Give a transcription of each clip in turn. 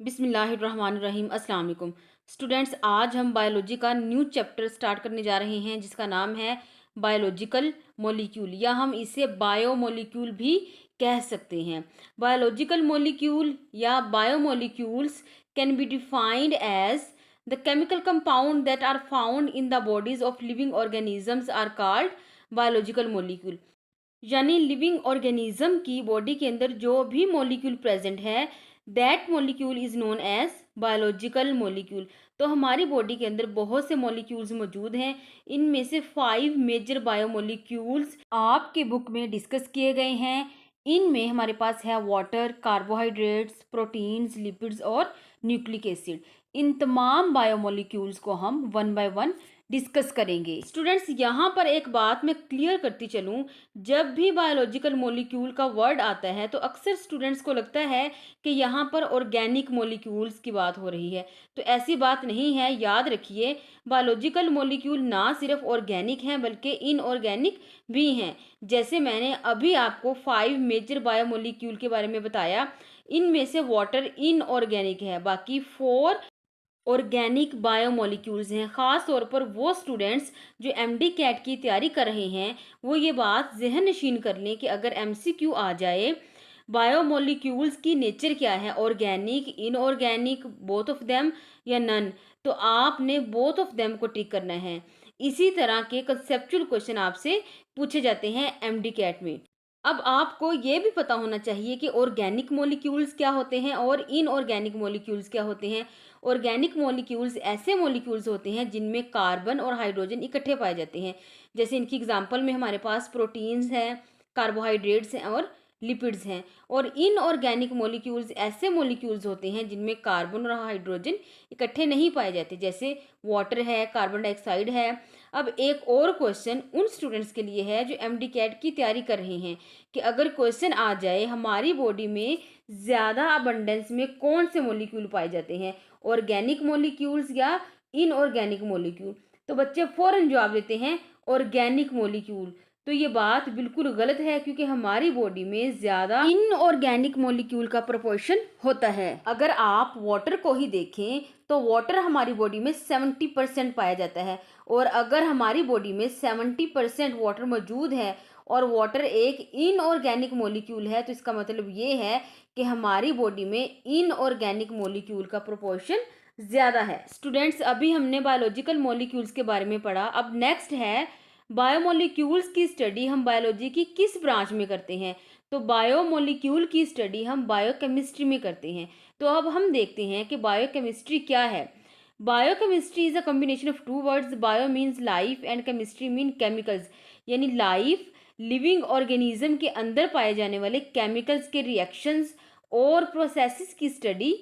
बिस्मिल्लाहिर्रहमानिर्रहीम अस्सलाम वालेकुम स्टूडेंट्स। आज हम बायोलॉजी का न्यू चैप्टर स्टार्ट करने जा रहे हैं जिसका नाम है बायोलॉजिकल मॉलिक्यूल, या हम इसे बायोमोलिक्यूल भी कह सकते हैं। बायोलॉजिकल मॉलिक्यूल या biomolecules can be defined as the chemical compound that are found in the bodies of living organisms are called biological molecule. यानी लिविंग ऑर्गेनिज्म की बॉडी के अंदर जो भी मॉलिक्यूल प्रेजेंट है, that molecule is known as biological molecule. तो हमारी body के अंदर बहुत से मॉलिक्यूल्स मौजूद हैं। इनमें से 5 मेजर बायोमोलिक्यूल्स आपके बुक में डिस्कस किए गए हैं। इनमें हमारे पास है वाटर, कार्बोहाइड्रेट्स, प्रोटीन्स, लिपिड्स और न्यूक्लिक एसिड। इन तमाम बायोमोलिक्यूल्स को हम वन बाय वन डिस्कस करेंगे। स्टूडेंट्स, यहाँ पर एक बात मैं क्लियर करती चलूँ, जब भी बायोलॉजिकल मॉलिक्यूल का वर्ड आता है तो अक्सर स्टूडेंट्स को लगता है कि यहाँ पर ऑर्गेनिक मॉलिक्यूल्स की बात हो रही है। तो ऐसी बात नहीं है। याद रखिए, बायोलॉजिकल मॉलिक्यूल ना सिर्फ ऑर्गेनिक हैं बल्कि इनऑर्गेनिक भी हैं। जैसे मैंने अभी आपको 5 मेजर बायोमोलिक्यूल के बारे में बताया, इनमें से वाटर इनऑर्गेनिक है, बाकी 4 ऑर्गेनिक बायोमोलिक्यूल्स हैं। ख़ास तौर पर वो स्टूडेंट्स जो एमडी कैट की तैयारी कर रहे हैं वो ये बात जहन नशीन कर लें कि अगर एमसीक्यू आ जाए बायोमोलिक्यूल्स की नेचर क्या है, organic, inorganic, both of them या नन, तो आपने बोथ ऑफ देम को टिक करना है। इसी तरह के कंसेप्चुअल क्वेश्चन आपसे पूछे जाते हैं एमडी कैट में। अब आपको ये भी पता होना चाहिए कि ऑर्गेनिक मॉलिक्यूल्स क्या होते हैं और इनऑर्गेनिक मॉलिक्यूल्स क्या होते हैं। ऑर्गेनिक मॉलिक्यूल्स ऐसे मॉलिक्यूल्स होते हैं जिनमें कार्बन और हाइड्रोजन इकट्ठे पाए जाते हैं। जैसे इनकी एग्जांपल में हमारे पास प्रोटीन्स हैं, कार्बोहाइड्रेट्स हैं और लिपिड्स हैं। और इनऑर्गेनिक मॉलिक्यूल्स ऐसे मॉलिक्यूल्स होते हैं जिनमें कार्बन और हाइड्रोजन इकट्ठे नहीं पाए जाते, जैसे वाटर है, कार्बन डाइऑक्साइड है। अब एक और क्वेश्चन उन स्टूडेंट्स के लिए है जो एमडी कैट की तैयारी कर रहे हैं कि अगर क्वेश्चन आ जाए हमारी बॉडी में ज़्यादा अबंडेंस में कौन से मॉलिक्यूल पाए जाते हैं, ऑर्गेनिक मॉलिक्यूल्स या इनऑर्गेनिक मॉलिक्यूल, तो बच्चे फौरन जवाब देते हैं ऑर्गेनिक मॉलिक्यूल। तो ये बात बिल्कुल गलत है क्योंकि हमारी बॉडी में ज़्यादा इनऑर्गेनिक मॉलिक्यूल का प्रोपोर्शन होता है। अगर आप वाटर को ही देखें तो वाटर हमारी बॉडी में 70% पाया जाता है। और अगर हमारी बॉडी में 70% वाटर मौजूद है और वाटर एक इनऑर्गेनिक मॉलिक्यूल है, तो इसका मतलब ये है कि हमारी बॉडी में इनऑर्गेनिक मॉलिक्यूल का प्रोपोर्शन ज़्यादा है। स्टूडेंट्स, अभी हमने बायोलॉजिकल मॉलिक्यूल्स के बारे में पढ़ा। अब नेक्स्ट है बायोमोलिक्यूल्स की स्टडी हम बायोलॉजी की किस ब्रांच में करते हैं। तो बायोमोलिक्यूल की स्टडी हम बायोकेमिस्ट्री में करते हैं। तो अब हम देखते हैं कि बायोकेमिस्ट्री क्या है। Biochemistry is a combination of 2 words. Bio means life and chemistry mean chemicals, यानी लाइफ, लिविंग ऑर्गेनिज्म के अंदर पाए जाने वाले केमिकल्स के रिएक्शंस और प्रोसेसेस की स्टडी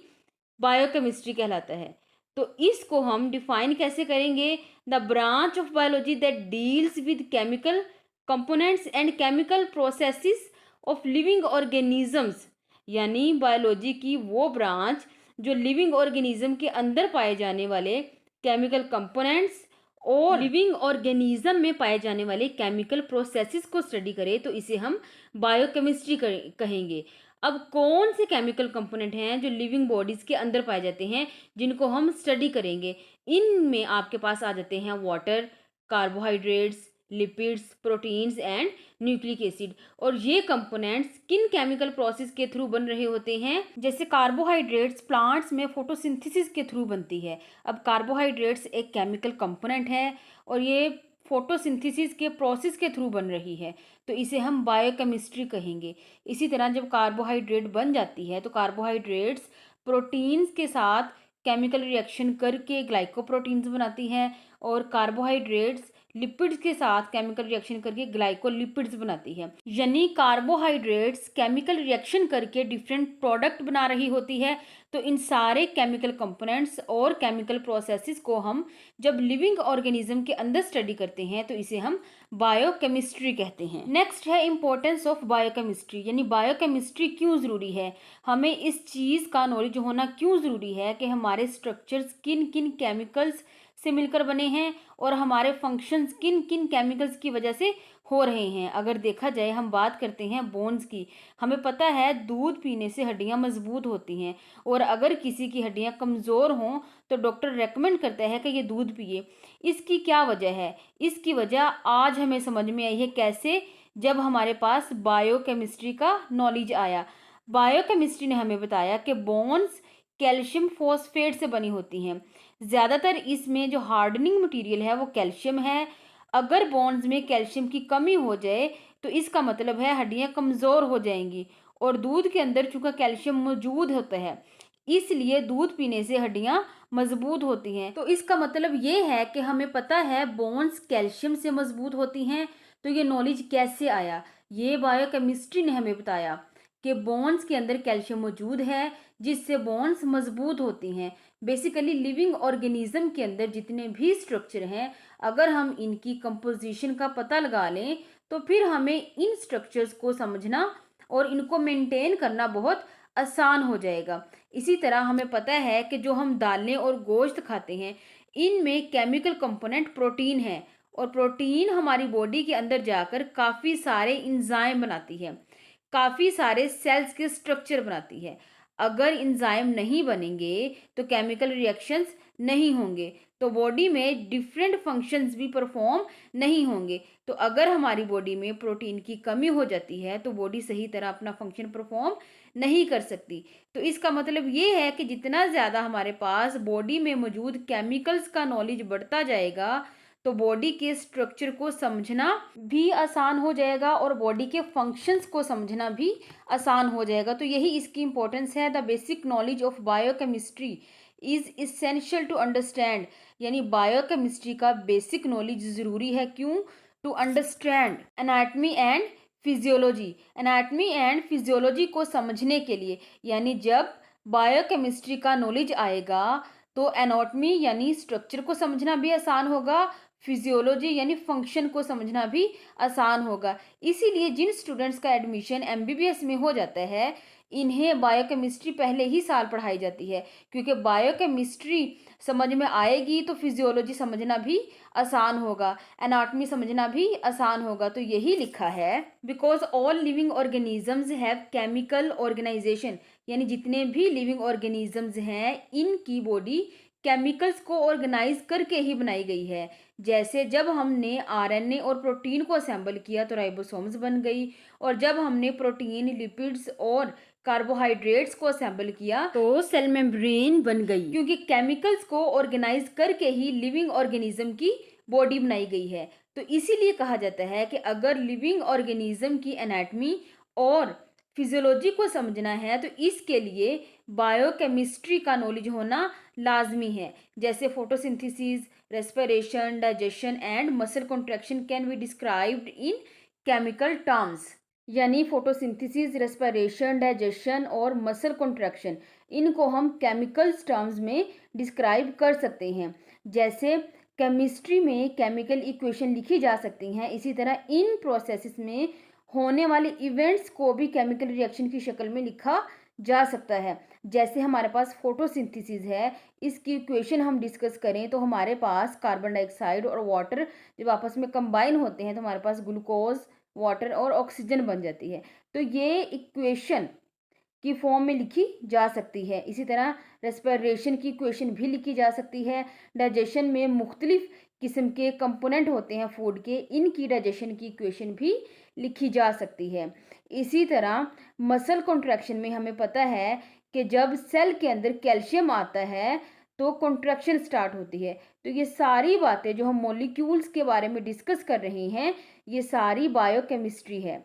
बायोकेमिस्ट्री कहलाता है। तो इसको हम डिफाइन कैसे करेंगे? The branch of biology that deals with chemical components and chemical processes of living organisms, यानी बायोलॉजी की वो ब्रांच जो लिविंग ऑर्गेनिज्म के अंदर पाए जाने वाले केमिकल कंपोनेंट्स और लिविंग ऑर्गेनिज्म में पाए जाने वाले केमिकल प्रोसेसेस को स्टडी करे, तो इसे हम बायोकेमिस्ट्री कहेंगे। अब कौन से केमिकल कंपोनेंट हैं जो लिविंग बॉडीज़ के अंदर पाए जाते हैं जिनको हम स्टडी करेंगे? इनमें आपके पास आ जाते हैं water, carbohydrates, lipids, proteins and nucleic acid. और ये कंपोनेंट्स किन केमिकल प्रोसेस के थ्रू बन रहे होते हैं? जैसे कार्बोहाइड्रेट्स प्लांट्स में फोटोसिंथेसिस के थ्रू बनती है। अब कार्बोहाइड्रेट्स एक केमिकल कंपोनेंट है और ये फोटोसिंथेसिस के प्रोसेस के थ्रू बन रही है, तो इसे हम बायोकेमिस्ट्री कहेंगे। इसी तरह जब कार्बोहाइड्रेट बन जाती है तो कार्बोहाइड्रेट्स प्रोटीन्स के साथ केमिकल रिएक्शन करके ग्लाइकोप्रोटीन्स बनाती हैं और कार्बोहाइड्रेट्स लिपिड्स के साथ केमिकल रिएक्शन करके ग्लाइकोलिपिड्स बनाती है। यानी कार्बोहाइड्रेट्स केमिकल रिएक्शन करके डिफरेंट प्रोडक्ट बना रही होती है। तो इन सारे केमिकल कंपोनेंट्स और केमिकल प्रोसेसेस को हम जब लिविंग ऑर्गेनिज्म के अंदर स्टडी करते हैं तो इसे हम बायोकेमिस्ट्री कहते हैं। नेक्स्ट है इंपॉर्टेंस ऑफ बायोकेमिस्ट्री, यानी बायोकेमिस्ट्री क्यों ज़रूरी है। हमें इस चीज़ का नॉलेज होना क्यों ज़रूरी है कि हमारे स्ट्रक्चर्स किन किन केमिकल्स से मिलकर बने हैं और हमारे फंक्शंस किन किन केमिकल्स की वजह से हो रहे हैं। अगर देखा जाए, हम बात करते हैं बोन्स की। हमें पता है दूध पीने से हड्डियां मजबूत होती हैं, और अगर किसी की हड्डियां कमज़ोर हों तो डॉक्टर रेकमेंड करता है कि ये दूध पिए। इसकी क्या वजह है? इसकी वजह आज हमें समझ में आई है। कैसे? जब हमारे पास बायोकेमिस्ट्री का नॉलेज आया। बायोकेमिस्ट्री ने हमें बताया कि बोन्स कैल्शियम फॉस्फेट से बनी होती हैं। ज़्यादातर इसमें जो हार्डनिंग मटेरियल है वो कैल्शियम है। अगर बोन्स में कैल्शियम की कमी हो जाए तो इसका मतलब है हड्डियां कमज़ोर हो जाएंगी, और दूध के अंदर चूंकि कैल्शियम मौजूद होता है, इसलिए दूध पीने से हड्डियां मजबूत होती हैं। तो इसका मतलब ये है कि हमें पता है बोन्स कैल्शियम से मजबूत होती हैं। तो ये नॉलेज कैसे आया? ये बायोकेमिस्ट्री ने हमें बताया कि बोन्स के अंदर कैल्शियम मौजूद है, जिससे बोन्स मजबूत होती हैं। बेसिकली लिविंग ऑर्गेनिज्म के अंदर जितने भी स्ट्रक्चर हैं, अगर हम इनकी कंपोजिशन का पता लगा लें तो फिर हमें इन स्ट्रक्चर्स को समझना और इनको मेंटेन करना बहुत आसान हो जाएगा। इसी तरह हमें पता है कि जो हम दालें और गोश्त खाते हैं, इनमें केमिकल कंपोनेंट प्रोटीन है, और प्रोटीन हमारी बॉडी के अंदर जाकर काफ़ी सारे इंजाइम बनाती है, काफ़ी सारे सेल्स के स्ट्रक्चर बनाती है। अगर इंजाइम नहीं बनेंगे तो केमिकल रिएक्शंस नहीं होंगे, तो बॉडी में डिफरेंट फंक्शंस भी परफॉर्म नहीं होंगे। तो अगर हमारी बॉडी में प्रोटीन की कमी हो जाती है तो बॉडी सही तरह अपना फंक्शन परफॉर्म नहीं कर सकती। तो इसका मतलब ये है कि जितना ज़्यादा हमारे पास बॉडी में मौजूद केमिकल्स का नॉलेज बढ़ता जाएगा, तो बॉडी के स्ट्रक्चर को समझना भी आसान हो जाएगा और बॉडी के फंक्शंस को समझना भी आसान हो जाएगा। तो यही इसकी इंपॉर्टेंस है। The basic knowledge of biochemistry is essential to understand, यानी बायोकेमिस्ट्री का बेसिक नॉलेज ज़रूरी है। क्यों? To understand anatomy and physiology. Anatomy and physiology को समझने के लिए, यानी जब बायोकेमिस्ट्री का नॉलेज आएगा तो एनाटमी यानी स्ट्रक्चर को समझना भी आसान होगा, फिजियोलॉजी यानी फंक्शन को समझना भी आसान होगा। इसीलिए जिन स्टूडेंट्स का एडमिशन एमबीबीएस में हो जाता है, इन्हें बायोकेमिस्ट्री पहले ही साल पढ़ाई जाती है, क्योंकि बायोकेमिस्ट्री समझ में आएगी तो फिजियोलॉजी समझना भी आसान होगा, एनाटॉमी समझना भी आसान होगा। तो यही लिखा है, because all living organisms have chemical organization, यानी जितने भी लिविंग ऑर्गेनिजम्स हैं इनकी बॉडी केमिकल्स को ऑर्गेनाइज करके ही बनाई गई है। जैसे जब हमने आरएनए और प्रोटीन को असेंबल किया तो राइबोसोम्स बन गई, और जब हमने प्रोटीन, लिपिड्स और कार्बोहाइड्रेट्स को असेंबल किया तो सेल मेम्ब्रेन बन गई, क्योंकि केमिकल्स को ऑर्गेनाइज करके ही लिविंग ऑर्गेनिज्म की बॉडी बनाई गई है। तो इसीलिए कहा जाता है कि अगर लिविंग ऑर्गेनिज्म की एनाटमी और फिजियोलॉजी को समझना है तो इसके लिए बायोकेमिस्ट्री का नॉलेज होना लाजमी है। जैसे photosynthesis, respiration, digestion and muscle contraction can be described in chemical terms, यानी फोटोसिंथेसिस, रेस्पिरेशन, डाइजेशन और मसल कॉन्ट्रैक्शन, इनको हम केमिकल्स टर्म्स में डिस्क्राइब कर सकते हैं। जैसे केमिस्ट्री में केमिकल इक्वेशन लिखी जा सकती हैं, इसी तरह इन प्रोसेसेस में होने वाले इवेंट्स को भी केमिकल रिएक्शन की शक्ल में लिखा जा सकता है। जैसे हमारे पास फोटोसिंथेसिस है, इसकी इक्वेशन हम डिस्कस करें तो हमारे पास कार्बन डाइऑक्साइड और वाटर जब आपस में कंबाइन होते हैं तो हमारे पास ग्लूकोज, वाटर और ऑक्सीजन बन जाती है। तो ये इक्वेशन की फॉर्म में लिखी जा सकती है। इसी तरह रेस्पिरेशन की इक्वेशन भी लिखी जा सकती है। डाइजेशन में मुख्तलिफ किस्म के कंपोनेंट होते हैं फूड के, इनकी डाइजेशन की इक्वेशन भी लिखी जा सकती है। इसी तरह मसल कॉन्ट्रैक्शन में हमें पता है कि जब सेल के अंदर कैल्शियम आता है तो कॉन्ट्रैक्शन स्टार्ट होती है। तो ये सारी बातें जो हम मॉलिक्यूल्स के बारे में डिस्कस कर रहे हैं, ये सारी बायोकेमिस्ट्री है।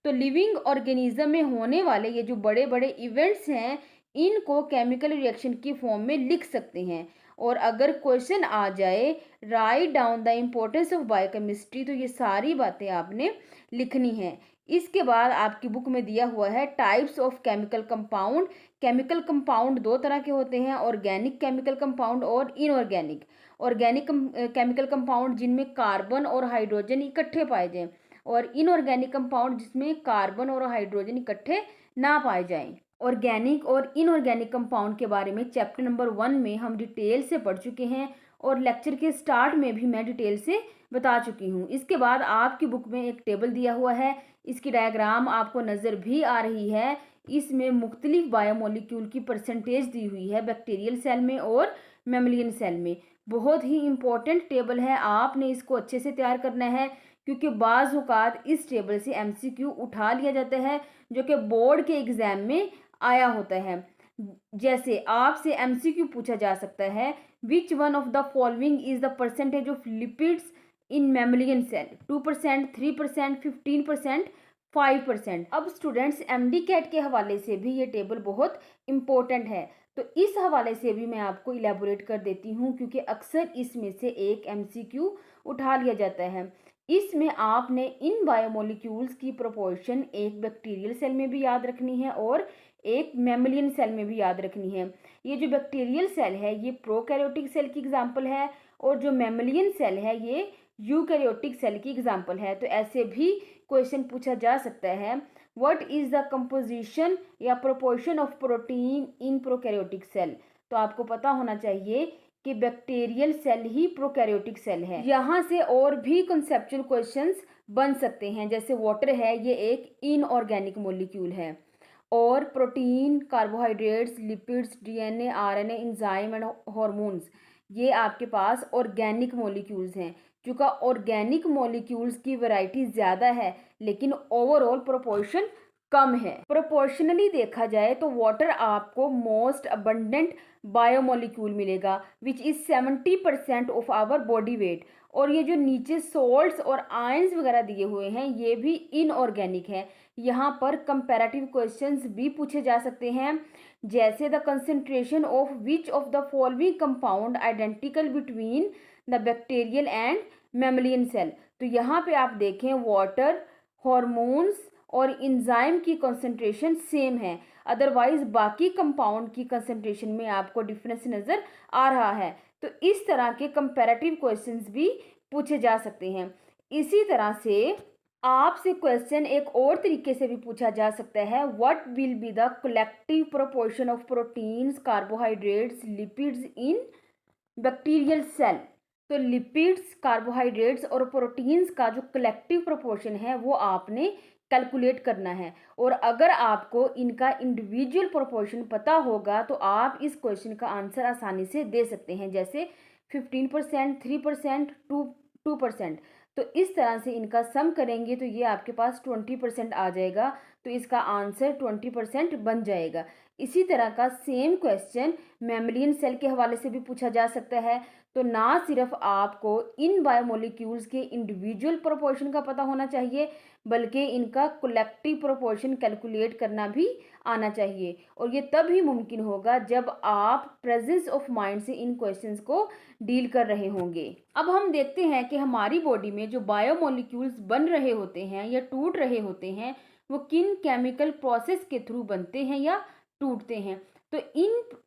तो लिविंग ऑर्गेनिज्म में होने वाले ये जो बड़े बड़े इवेंट्स हैं, इनको केमिकल रिएक्शन की फॉर्म में लिख सकते हैं। और अगर क्वेश्चन आ जाए write down the importance of biochemistry, तो ये सारी बातें आपने लिखनी है। इसके बाद आपकी बुक में दिया हुआ है types of chemical compound. Chemical compound दो तरह के होते हैं, ऑर्गेनिक केमिकल कंपाउंड और इनऑर्गेनिक। ऑर्गेनिक केमिकल कंपाउंड जिनमें कार्बन और हाइड्रोजन इकट्ठे पाए जाएं, और इनऑर्गेनिक कंपाउंड जिसमें कार्बन और हाइड्रोजन इकट्ठे ना पाए जाएं। ऑर्गेनिक और इनऑर्गेनिक कंपाउंड के बारे में चैप्टर नंबर 1 में हम डिटेल से पढ़ चुके हैं, और लेक्चर के स्टार्ट में भी मैं डिटेल से बता चुकी हूँ। इसके बाद आपकी बुक में एक टेबल दिया हुआ है, इसकी डायग्राम आपको नज़र भी आ रही है। इसमें मुख्तलिफ बायोमोलिक्यूल की परसेंटेज दी हुई है बैक्टीरियल सेल में और मैमलियन सेल में। बहुत ही इम्पोर्टेंट टेबल है, आपने इसको अच्छे से तैयार करना है, क्योंकि बाज़ औक़ात इस टेबल से एमसीक्यू उठा लिया जाता है, जो कि बोर्ड के एग्ज़ाम में आया होता है। जैसे आपसे एमसीक्यू पूछा जा सकता है, which one of the following is the percentage of lipids in mammalian cell, 2%, 3%, 15%, 5%। अब स्टूडेंट्स एमडी कैट के हवाले से भी ये टेबल बहुत इम्पोर्टेंट है, तो इस हवाले से भी मैं आपको इलेबोरेट कर देती हूँ, क्योंकि अक्सर इसमें से एक एमसीक्यू उठा लिया जाता है। इसमें आपने इन बायोमोलिक्यूल्स की प्रोपोर्शन एक बैक्टीरियल सेल में भी याद रखनी है और एक मैमलियन सेल में भी याद रखनी है। ये जो बैक्टीरियल सेल है ये प्रोकैरियोटिक सेल की एग्जांपल है, और जो मैमलियन सेल है ये यूकैरियोटिक सेल की एग्जांपल है। तो ऐसे भी क्वेश्चन पूछा जा सकता है, व्हाट इज द कंपोजिशन या proportion of protein in prokaryotic cell. तो आपको पता होना चाहिए कि बैक्टीरियल सेल ही प्रोकैरियोटिक सेल है। यहाँ से और भी कॉन्सेप्चुअल क्वेश्चंस बन सकते हैं, जैसे वाटर है ये एक इनऑर्गेनिक मॉलिक्यूल है, और protein, carbohydrates, lipids, DNA, RNA, enzyme and hormones ये आपके पास ऑर्गेनिक मॉलिक्यूल्स हैं। चूँकि ऑर्गेनिक मॉलिक्यूल्स की वैरायटी ज़्यादा है, लेकिन ओवरऑल प्रोपोर्शन कम है। प्रोपोर्शनली देखा जाए तो वाटर आपको मोस्ट अबंडेंट बायोमोलिक्यूल मिलेगा, which is 70% of our body weight. और ये जो नीचे सोल्ट्स और आयंस वगैरह दिए हुए हैं ये भी इनऑर्गेनिक है। यहाँ पर कंपैरेटिव क्वेश्चंस भी पूछे जा सकते हैं, जैसे the concentration of which of the following compound identical between the bacterial and mammalian cell. तो यहाँ पे आप देखें वाटर, हॉर्मोन्स और इंजाइम की कंसंट्रेशन सेम है, अदरवाइज बाकी कंपाउंड की कंसंट्रेशन में आपको डिफरेंस नज़र आ रहा है। तो इस तरह के कंपैरेटिव क्वेश्चंस भी पूछे जा सकते हैं। इसी तरह से आपसे क्वेश्चन एक और तरीके से भी पूछा जा सकता है, what will be the collective proportion of proteins, carbohydrates, lipids in bacterial cell. तो लिपिड्स, कार्बोहाइड्रेट्स और प्रोटीन्स का जो कलेक्टिव प्रोपोर्शन है वो आपने कैलकुलेट करना है, और अगर आपको इनका इंडिविजुअल प्रोपोर्शन पता होगा तो आप इस क्वेश्चन का आंसर आसानी से दे सकते हैं, जैसे 15%, 3%, 2%। तो इस तरह से इनका सम करेंगे तो ये आपके पास 20% आ जाएगा, तो इसका आंसर 20% बन जाएगा। इसी तरह का सेम क्वेश्चन मैमलियन सेल के हवाले से भी पूछा जा सकता है। तो ना सिर्फ आपको इन बायोमोलिक्यूल्स के इंडिविजुअल प्रोपोर्शन का पता होना चाहिए, बल्कि इनका कलेक्टिव प्रोपोर्शन कैलकुलेट करना भी आना चाहिए, और ये तब ही मुमकिन होगा जब आप प्रेजेंस ऑफ माइंड से इन क्वेश्चंस को डील कर रहे होंगे। अब हम देखते हैं कि हमारी बॉडी में जो बायोमोलिक्यूल्स बन रहे होते हैं या टूट रहे होते हैं वो किन केमिकल प्रोसेस के थ्रू बनते हैं या टूटते हैं। तो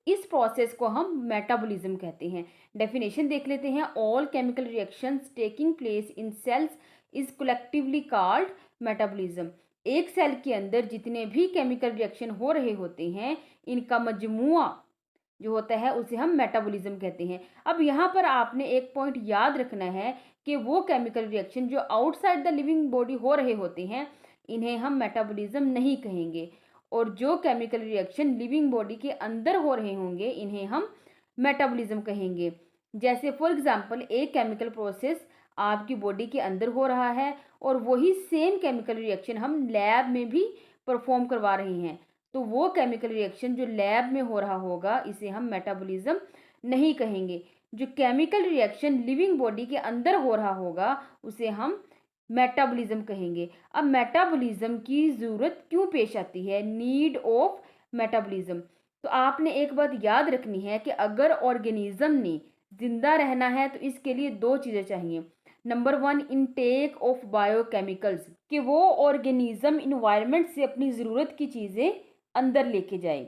इस प्रोसेस को हम मेटाबॉलिज्म कहते हैं। डेफिनेशन देख लेते हैं, all chemical reactions taking place in cells is collectively called metabolism. एक सेल के अंदर जितने भी केमिकल रिएक्शन हो रहे होते हैं इनका मजमुआ जो होता है उसे हम मेटाबॉलिज्म कहते हैं। अब यहाँ पर आपने एक पॉइंट याद रखना है कि वो केमिकल रिएक्शन जो आउटसाइड द लिविंग बॉडी हो रहे होते हैं इन्हें हम मेटाबॉलिज्म नहीं कहेंगे, और जो केमिकल रिएक्शन लिविंग बॉडी के अंदर हो रहे होंगे इन्हें हम मेटाबॉलिज्म कहेंगे। जैसे फॉर एग्जांपल एक केमिकल प्रोसेस आपकी बॉडी के अंदर हो रहा है और वही सेम केमिकल रिएक्शन हम लैब में भी परफॉर्म करवा रहे हैं, तो वो केमिकल रिएक्शन जो लैब में हो रहा होगा इसे हम मेटाबॉलिज्म नहीं कहेंगे। जो केमिकल रिएक्शन लिविंग बॉडी के अंदर हो रहा होगा उसे हम मेटाबॉलिज्म कहेंगे। अब मेटाबॉलिज्म की ज़रूरत क्यों पेश आती है, नीड ऑफ मेटाबॉलिज्म। तो आपने एक बात याद रखनी है कि अगर ऑर्गेनिज्म ने जिंदा रहना है तो इसके लिए दो चीज़ें चाहिए। नंबर 1, इनटेक ऑफ बायोकेमिकल्स, कि वो ऑर्गेनिज्म इन्वायरमेंट से अपनी ज़रूरत की चीज़ें अंदर लेके जाए,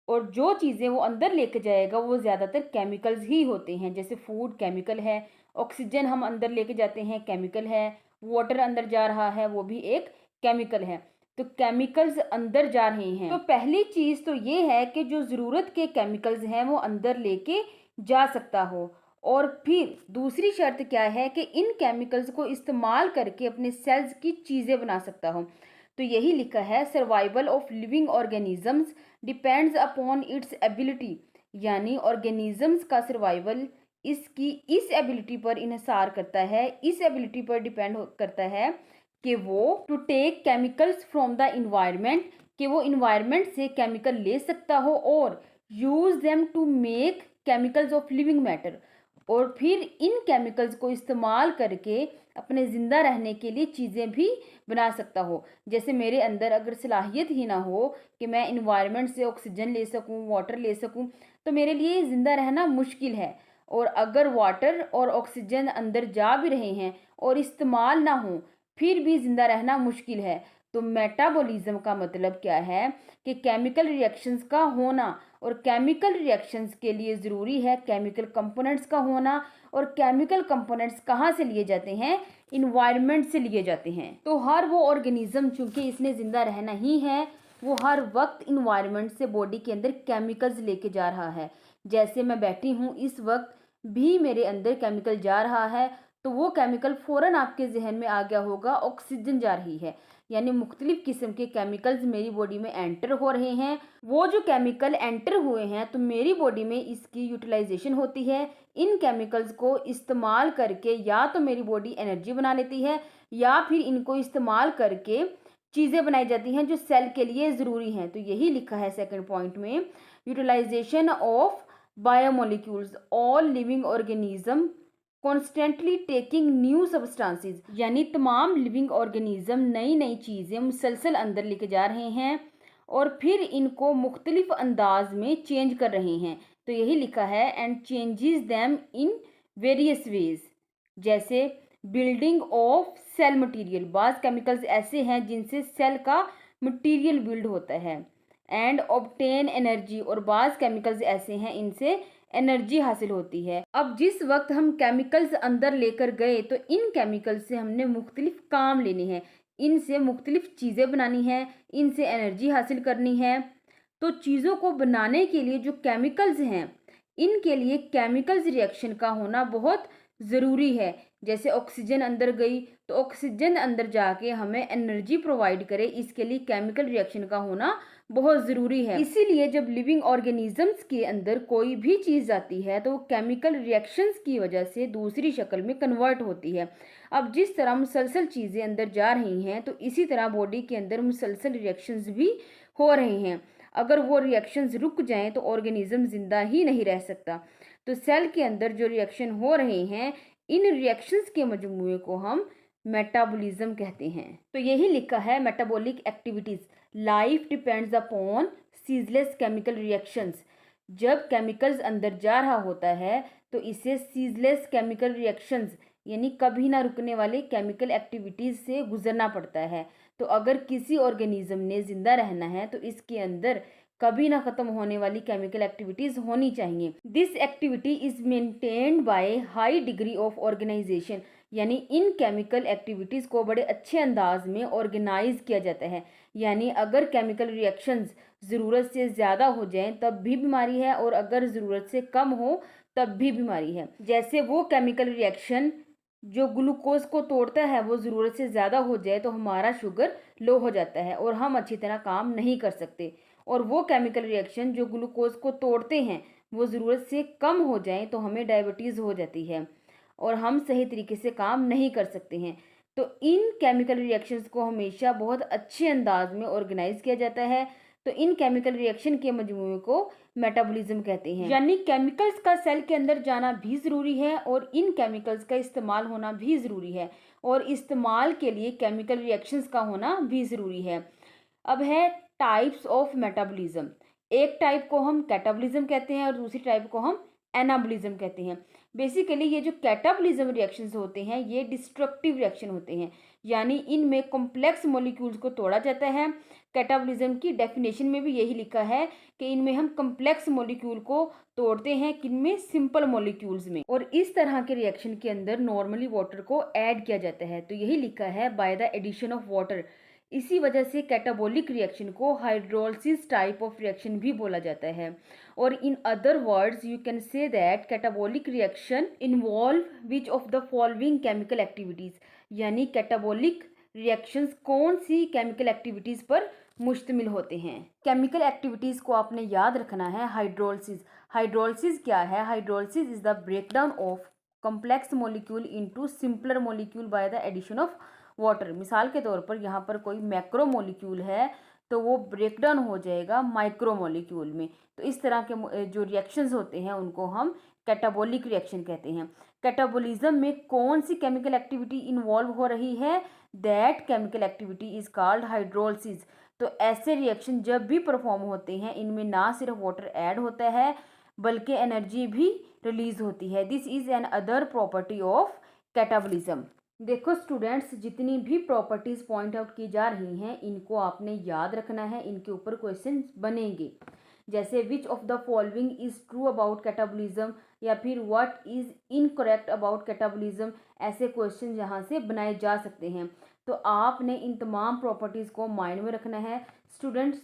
और जो चीज़ें वो अंदर लेके जाएगा वो ज़्यादातर केमिकल्स ही होते हैं। जैसे फूड केमिकल है, ऑक्सीजन हम अंदर लेके जाते हैं केमिकल है, वाटर अंदर जा रहा है वो भी एक केमिकल है। तो केमिकल्स अंदर जा रहे हैं, तो पहली चीज़ तो ये है कि जो ज़रूरत के केमिकल्स हैं वो अंदर लेके जा सकता हो, और फिर दूसरी शर्त क्या है कि इन केमिकल्स को इस्तेमाल करके अपने सेल्स की चीज़ें बना सकता हो। तो यही लिखा है, survival of living organisms depends upon its ability, यानी ऑर्गेनिजम्स का सर्वाइवल इसकी इस एबिलिटी पर इन्हिसार करता है, इस एबिलिटी पर डिपेंड करता है कि वो to take chemicals from the environment, कि वो इन्वायरमेंट से केमिकल ले सकता हो और use them to make chemicals of living matter, और फिर इन केमिकल्स को इस्तेमाल करके अपने ज़िंदा रहने के लिए चीज़ें भी बना सकता हो। जैसे मेरे अंदर अगर सलाहियत ही ना हो कि मैं इन्वायरमेंट से ऑक्सीजन ले सकूं, वाटर ले सकूं, तो मेरे लिए ज़िंदा रहना मुश्किल है। और अगर वाटर और ऑक्सीजन अंदर जा भी रहे हैं और इस्तेमाल ना हो, फिर भी ज़िंदा रहना मुश्किल है। तो मेटाबॉलिज्म का मतलब क्या है कि केमिकल रिएक्शंस का होना, और केमिकल रिएक्शंस के लिए ज़रूरी है केमिकल कंपोनेंट्स का होना, और केमिकल कंपोनेंट्स कहाँ से लिए जाते हैं, इन्वायरमेंट से लिए जाते हैं। तो हर वो ऑर्गेनिज्म, चूंकि इसने ज़िंदा रहना ही है, वो हर वक्त इन्वायरमेंट से बॉडी के अंदर केमिकल्स लेके जा रहा है। जैसे मैं बैठी हूँ, इस वक्त भी मेरे अंदर केमिकल जा रहा है, तो वो केमिकल फ़ौरन आपके जहन में आ गया होगा, ऑक्सीजन जा रही है, यानी मुख्तलिफ किस्म के केमिकल्स मेरी बॉडी में एंटर हो रहे हैं। वो जो केमिकल एंटर हुए हैं तो मेरी बॉडी में इसकी यूटिलाइजेशन होती है। इन केमिकल्स को इस्तेमाल करके या तो मेरी बॉडी एनर्जी बना लेती है, या फिर इनको इस्तेमाल करके चीज़ें बनाई जाती हैं जो सेल के लिए ज़रूरी हैं। तो यही लिखा है सेकंड पॉइंट में, utilization of biomolecules, all living organism constantly taking new substances, यानी तमाम लिविंग ऑर्गेनिज्म नई नई चीज़ें मुसलसल अंदर लेके जा रहे हैं और फिर इनको मुख्तलिफ अंदाज में चेंज कर रहे हैं। तो यही लिखा है, and changes them in various ways, जैसे बिल्डिंग ऑफ सेल मटेरियल, बाज़ केमिकल्स ऐसे हैं जिनसे सेल का मटेरियल बिल्ड होता है, एंड ऑब्टेन एनर्जी, और बाज़ केमिकल्स ऐसे हैं इनसे एनर्जी हासिल होती है। अब जिस वक्त हम केमिकल्स अंदर लेकर गए तो इन केमिकल्स से हमने मुख्तलिफ काम लेने हैं, इनसे मुख्तलिफ चीज़ें बनानी है, इनसे एनर्जी हासिल करनी है। तो चीज़ों को बनाने के लिए जो केमिकल्स हैं, इनके लिए केमिकल्स रिएक्शन का होना बहुत ज़रूरी है। जैसे ऑक्सीजन अंदर गई तो ऑक्सीजन अंदर जाके हमें एनर्जी प्रोवाइड करे, इसके लिए केमिकल रिएक्शन का होना बहुत ज़रूरी है। इसीलिए जब लिविंग ऑर्गेनिजम्स के अंदर कोई भी चीज़ आती है तो वो केमिकल रिएक्शंस की वजह से दूसरी शक्ल में कन्वर्ट होती है। अब जिस तरह मुसलसल चीज़ें अंदर जा रही हैं, तो इसी तरह बॉडी के अंदर मुसलसल रिएक्शंस भी हो रहे हैं। अगर वो रिएक्शंस रुक जाएं तो ऑर्गेनिज्म ज़िंदा ही नहीं रह सकता। तो सेल के अंदर जो रिएक्शन हो रहे हैं, इन रिएक्शंस के मजमूए को हम मेटाबॉलिज्म कहते हैं। तो यही लिखा है, metabolic activities, life depends upon ceaseless chemical reactions. जब केमिकल्स अंदर जा रहा होता है तो इसे सीजलेस केमिकल रिएक्शंस, यानी कभी ना रुकने वाले केमिकल एक्टिविटीज़ से गुजरना पड़ता है। तो अगर किसी ऑर्गेनिज्म ने ज़िंदा रहना है तो इसके अंदर कभी ना ख़त्म होने वाली केमिकल एक्टिविटीज़ होनी चाहिए। This activity is maintained by high degree of organisation, यानी इन केमिकल एक्टिविटीज़ को बड़े अच्छे अंदाज में ऑर्गेनाइज किया जाता है। यानी अगर केमिकल रिएक्शंस ज़रूरत से ज़्यादा हो जाएं तब भी बीमारी है, और अगर ज़रूरत से कम हो तब भी बीमारी है। जैसे वो केमिकल रिएक्शन जो ग्लूकोज को तोड़ता है वो ज़रूरत से ज़्यादा हो जाए तो हमारा शुगर लो हो जाता है और हम अच्छी तरह काम नहीं कर सकते। और वो केमिकल रिएक्शन जो ग्लूकोज को तोड़ते हैं वो ज़रूरत से कम हो जाए तो हमें डायबिटीज़ हो जाती है और हम सही तरीके से काम नहीं कर सकते हैं। तो इन केमिकल रिएक्शंस को हमेशा बहुत अच्छे अंदाज में ऑर्गेनाइज किया जाता है। तो इन केमिकल रिएक्शन के मजमूए को मेटाबॉलिज्म कहते हैं। यानी केमिकल्स का सेल के अंदर जाना भी ज़रूरी है और इन केमिकल्स का इस्तेमाल होना भी ज़रूरी है, और इस्तेमाल के लिए केमिकल रिएक्शंस का होना भी ज़रूरी है। अब है टाइप्स ऑफ मेटाबॉलिज्म। एक टाइप को हम कैटाबॉलिज्म कहते हैं और दूसरी टाइप को हम एनाबॉलिज्म कहते हैं। बेसिकली ये जो कैटाबॉलिज्म रिएक्शंस होते हैं ये डिस्ट्रक्टिव रिएक्शन होते हैं, यानी इनमें कॉम्प्लेक्स मॉलिक्यूल्स को तोड़ा जाता है। कैटाबॉलिज्म की डेफिनेशन में भी यही लिखा है कि इनमें हम कॉम्प्लेक्स मॉलिक्यूल को तोड़ते हैं, किनमें, सिंपल मॉलिक्यूल्स में। और इस तरह के रिएक्शन के अंदर नॉर्मली वाटर को ऐड किया जाता है। तो यही लिखा है, by the addition of water, इसी वजह से कैटाबोलिक रिएक्शन को हाइड्रोलिसिस टाइप ऑफ रिएक्शन भी बोला जाता है। और in other words you can say that catabolic reaction involve which of the following chemical activities, यानी कैटाबोलिक रिएक्शंस कौन सी केमिकल एक्टिविटीज़ पर मुश्तमिल होते हैं। केमिकल एक्टिविटीज़ को आपने याद रखना है। हाइड्रोलिसिस, हाइड्रोलिसिस क्या है? Hydrolysis is the breakdown of complex molecule into simpler molecule by the addition of water. मिसाल के तौर पर यहाँ पर कोई मैक्रो मोलिक्यूल है तो वो ब्रेकडाउन हो जाएगा माइक्रो मोलिक्यूल में। तो इस तरह के जो रिएक्शंस होते हैं उनको हम कैटाबोलिक रिएक्शन कहते हैं। कैटाबोलिज्म में कौन सी केमिकल एक्टिविटी इन्वॉल्व हो रही है? That chemical activity is called hydrolysis. तो ऐसे रिएक्शन जब भी परफॉर्म होते हैं इनमें ना सिर्फ वाटर ऐड होता है बल्कि एनर्जी भी रिलीज होती है। This is an other property of catabolism. देखो स्टूडेंट्स, जितनी भी प्रॉपर्टीज पॉइंट आउट की जा रही हैं इनको आपने याद रखना है, इनके ऊपर क्वेश्चन बनेंगे। जैसे विच of the following is true about catabolism, या फिर what is incorrect about catabolism, ऐसे क्वेश्चन यहाँ से बनाए जा सकते हैं। तो आपने इन तमाम प्रॉपर्टीज़ को माइंड में रखना है। स्टूडेंट्स,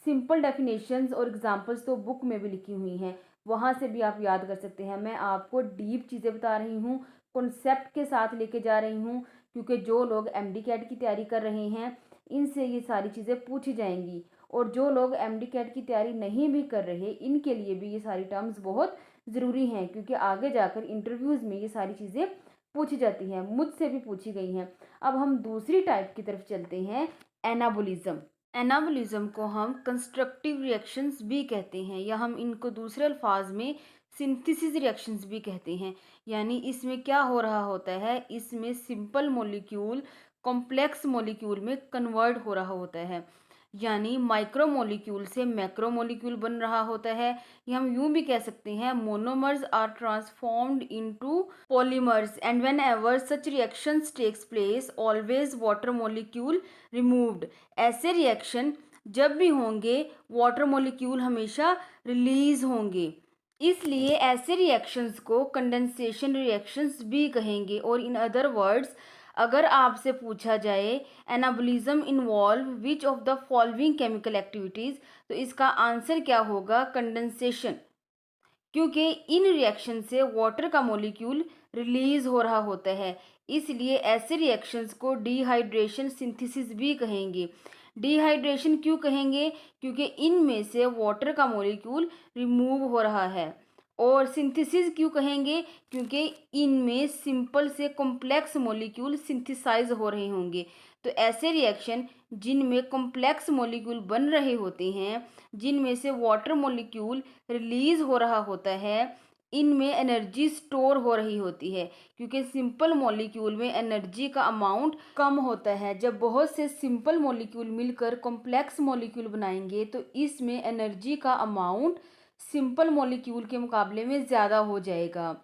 सिंपल डेफिनेशंस और एग्जांपल्स तो बुक में भी लिखी हुई हैं, वहाँ से भी आप याद कर सकते हैं। मैं आपको डीप चीज़ें बता रही हूँ, कॉन्सेप्ट के साथ लेके जा रही हूँ, क्योंकि जो लोग एमडी कैट की तैयारी कर रहे हैं इनसे ये सारी चीज़ें पूछी जाएंगी, और जो लोग एमडी कैट की तैयारी नहीं भी कर रहे इनके लिए भी ये सारी टर्म्स बहुत ज़रूरी हैं, क्योंकि आगे जाकर इंटरव्यूज़ में ये सारी चीज़ें पूछी जाती हैं, मुझसे भी पूछी गई हैं। अब हम दूसरी टाइप की तरफ चलते हैं, एनाबोलिज्म। एनाबोलिज्म को हम कंस्ट्रक्टिव रिएक्शंस भी कहते हैं, या हम इनको दूसरे अल्फाज में सिंथेसिस रिएक्शंस भी कहते हैं। यानी इसमें क्या हो रहा होता है, इसमें सिंपल मॉलिक्यूल कॉम्प्लेक्स मॉलिक्यूल में कन्वर्ट हो रहा होता है, यानी माइक्रो मॉलिक्यूल से मैक्रो मॉलिक्यूल बन रहा होता है। या हम यूं भी कह सकते हैं monomers are transformed into polymers and whenever such reactions takes place always water molecule removed. ऐसे रिएक्शन जब भी होंगे वाटर मॉलिक्यूल हमेशा रिलीज होंगे, इसलिए ऐसे रिएक्शंस को कंडेंसेशन रिएक्शंस भी कहेंगे। और इन अदर वर्ड्स, अगर आपसे पूछा जाए anabolism involve which of the following chemical activities, तो इसका आंसर क्या होगा? कंडेंसेशन, क्योंकि इन रिएक्शन से वाटर का मॉलिक्यूल रिलीज हो रहा होता है, इसलिए ऐसे रिएक्शंस को डिहाइड्रेशन सिंथेसिस भी कहेंगे। डिहाइड्रेशन क्यों कहेंगे? क्योंकि इनमें से वाटर का मॉलिक्यूल रिमूव हो रहा है। और सिंथेसिस क्यों कहेंगे? क्योंकि इनमें सिंपल से कॉम्प्लेक्स मॉलिक्यूल सिंथेसाइज हो रहे होंगे। तो ऐसे रिएक्शन जिनमें कॉम्प्लेक्स मॉलिक्यूल बन रहे होते हैं, जिनमें से वाटर मॉलिक्यूल रिलीज हो रहा होता है, इनमें एनर्जी स्टोर हो रही होती है, क्योंकि सिंपल मॉलिक्यूल में एनर्जी का अमाउंट कम होता है। जब बहुत से सिंपल मॉलिक्यूल मिलकर कॉम्प्लेक्स मॉलिक्यूल बनाएंगे तो इसमें एनर्जी का अमाउंट सिंपल मॉलिक्यूल के मुकाबले में ज़्यादा हो जाएगा।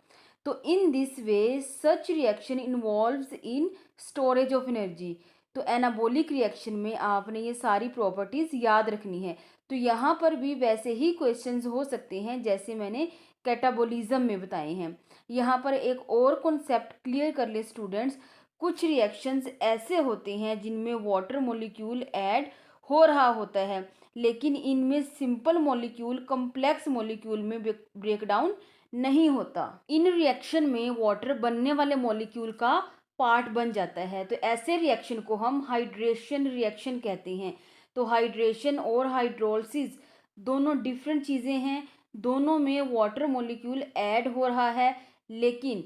तो in this way such reaction involves in storage of energy. तो एनाबोलिक रिएक्शन में आपने ये सारी प्रॉपर्टीज़ याद रखनी है। तो यहाँ पर भी वैसे ही क्वेश्चंस हो सकते हैं जैसे मैंने कैटाबोलिज्म में बताए हैं। यहाँ पर एक और कॉन्सेप्ट क्लियर कर ले स्टूडेंट्स, कुछ रिएक्शंस ऐसे होते हैं जिनमें वाटर मॉलिक्यूल ऐड हो रहा होता है, लेकिन इनमें सिंपल मॉलिक्यूल कॉम्प्लेक्स मॉलिक्यूल में ब्रेकडाउन नहीं होता। इन रिएक्शन में वाटर बनने वाले मॉलिक्यूल का पार्ट बन जाता है। तो ऐसे रिएक्शन को हम हाइड्रेशन रिएक्शन कहते हैं। तो हाइड्रेशन और हाइड्रोलिसिस दोनों डिफरेंट चीज़ें हैं, दोनों में वाटर मॉलिक्यूल ऐड हो रहा है, लेकिन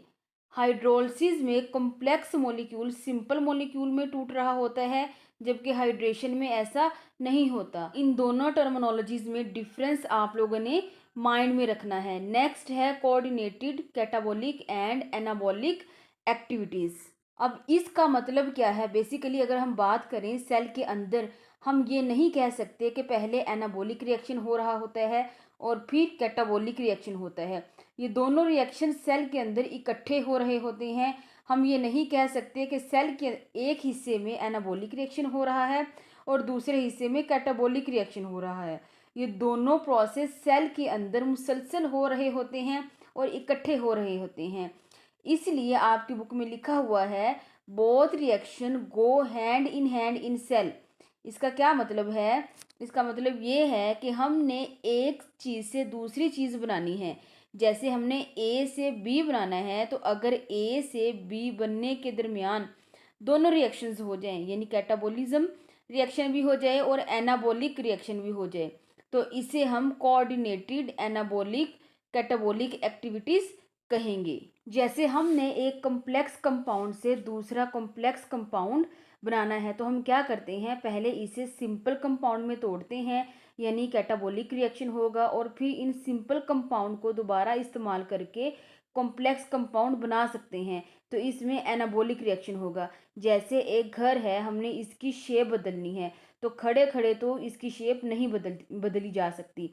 हाइड्रोलिसिस में कॉम्प्लेक्स मॉलिक्यूल सिंपल मॉलिक्यूल में टूट रहा होता है, जबकि हाइड्रेशन में ऐसा नहीं होता। इन दोनों टर्मिनोलॉजीज में डिफरेंस आप लोगों ने माइंड में रखना है। नेक्स्ट है coordinated catabolic and anabolic activities. अब इसका मतलब क्या है? बेसिकली अगर हम बात करें सेल के अंदर, हम ये नहीं कह सकते कि पहले एनाबॉलिक रिएक्शन हो रहा होता है और फिर कैटाबॉलिक रिएक्शन होता है। ये दोनों रिएक्शन सेल के अंदर इकट्ठे हो रहे होते हैं। हम ये नहीं कह सकते कि सेल के एक हिस्से में एनाबॉलिक रिएक्शन हो रहा है और दूसरे हिस्से में कैटाबॉलिक रिएक्शन हो रहा है। ये दोनों प्रोसेस सेल के अंदर मुसलसल हो रहे होते हैं और इकट्ठे हो रहे होते हैं। इसलिए आपकी बुक में लिखा हुआ है both reaction go hand in cell. इसका क्या मतलब है? इसका मतलब ये है कि हमने एक चीज़ से दूसरी चीज़ बनानी है। जैसे हमने ए से बी बनाना है, तो अगर ए से बी बनने के दरमियान दोनों रिएक्शंस हो जाएं, यानी कैटाबोलिज्म रिएक्शन भी हो जाए और एनाबॉलिक रिएक्शन भी हो जाए, तो इसे हम कोऑर्डिनेटेड एनाबॉलिक कैटाबॉलिक एक्टिविटीज़ कहेंगे। जैसे हमने एक कॉम्प्लेक्स कंपाउंड से दूसरा कॉम्प्लेक्स कंपाउंड बनाना है, तो हम क्या करते हैं, पहले इसे सिंपल कंपाउंड में तोड़ते हैं, यानी कैटाबॉलिक रिएक्शन होगा, और फिर इन सिंपल कंपाउंड को दोबारा इस्तेमाल करके कॉम्प्लेक्स कंपाउंड बना सकते हैं, तो इसमें एनाबॉलिक रिएक्शन होगा। जैसे एक घर है, हमने इसकी शेप बदलनी है, तो खड़े खड़े तो इसकी शेप नहीं बदली जा सकती।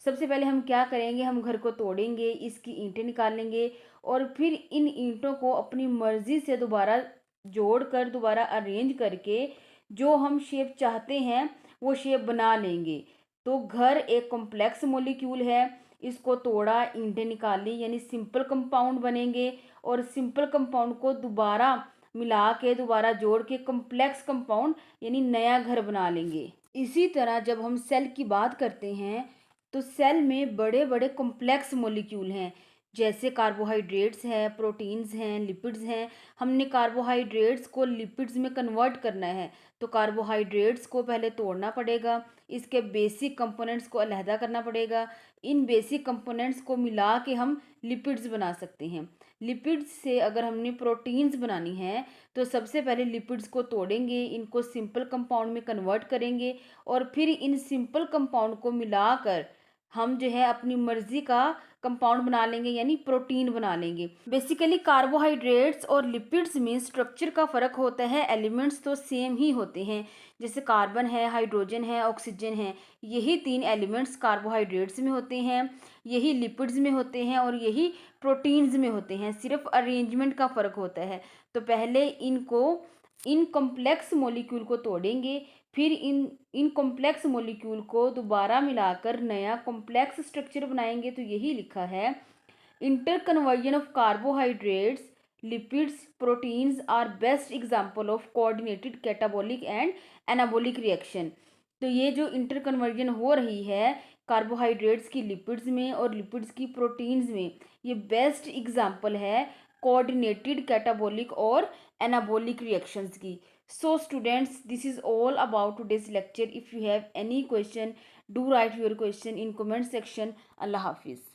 सबसे पहले हम क्या करेंगे, हम घर को तोड़ेंगे, इसकी ईंटें निकालेंगे, और फिर इन ईंटों को अपनी मर्जी से दोबारा जोड़कर दोबारा अरेंज करके जो हम शेप चाहते हैं वो शेप बना लेंगे। तो घर एक कॉम्प्लेक्स मॉलिक्यूल है, इसको तोड़ा, ईंटें निकाली, यानी सिंपल कंपाउंड बनेंगे, और सिंपल कंपाउंड को दोबारा मिला के दोबारा जोड़ के कॉम्प्लेक्स कंपाउंड यानी नया घर बना लेंगे। इसी तरह जब हम सेल की बात करते हैं, तो सेल में बड़े बड़े कॉम्प्लेक्स मॉलिक्यूल हैं, जैसे कार्बोहाइड्रेट्स हैं, प्रोटीन्स हैं, लिपिड्स हैं। हमने कार्बोहाइड्रेट्स को लिपिड्स में कन्वर्ट करना है, तो कार्बोहाइड्रेट्स को पहले तोड़ना पड़ेगा, इसके बेसिक कंपोनेंट्स को अलहदा करना पड़ेगा। इन बेसिक कंपोनेंट्स को मिला के हम लिपिड्स बना सकते हैं। लिपिड्स से अगर हमने प्रोटीन्स बनानी है, तो सबसे पहले लिपिड्स को तोड़ेंगे, इनको सिंपल कंपाउंड में कन्वर्ट करेंगे, और फिर इन सिंपल कंपाउंड को मिलाकर हम जो है अपनी मर्जी का कंपाउंड बना लेंगे, यानी प्रोटीन बना लेंगे। बेसिकली कार्बोहाइड्रेट्स और लिपिड्स में स्ट्रक्चर का फ़र्क होता है, एलिमेंट्स तो सेम ही होते हैं, जैसे कार्बन है, हाइड्रोजन है, ऑक्सीजन है। यही 3 एलिमेंट्स कार्बोहाइड्रेट्स में होते हैं, यही लिपिड्स में होते हैं, और यही प्रोटीन्स में होते हैं, सिर्फ अरेंजमेंट का फ़र्क होता है। तो पहले इन कॉम्प्लेक्स मॉलिक्यूल को तोड़ेंगे, फिर इन कॉम्प्लेक्स मॉलिक्यूल को दोबारा मिलाकर नया कॉम्प्लेक्स स्ट्रक्चर बनाएंगे। तो यही लिखा है, interconversion of carbohydrates lipids proteins are best example of coordinated catabolic and anabolic reaction. तो ये जो इंटर कन्वर्जन हो रही है कार्बोहाइड्रेट्स की लिपिड्स में और लिपिड्स की प्रोटीन्स में, ये बेस्ट एग्जाम्पल है कोऑर्डिनेटेड कैटाबॉलिक और एनाबॉलिक रिएक्शंस की। So students, this is all about today's lecture. If you have any question, do write your question in comment section. Allah Hafiz.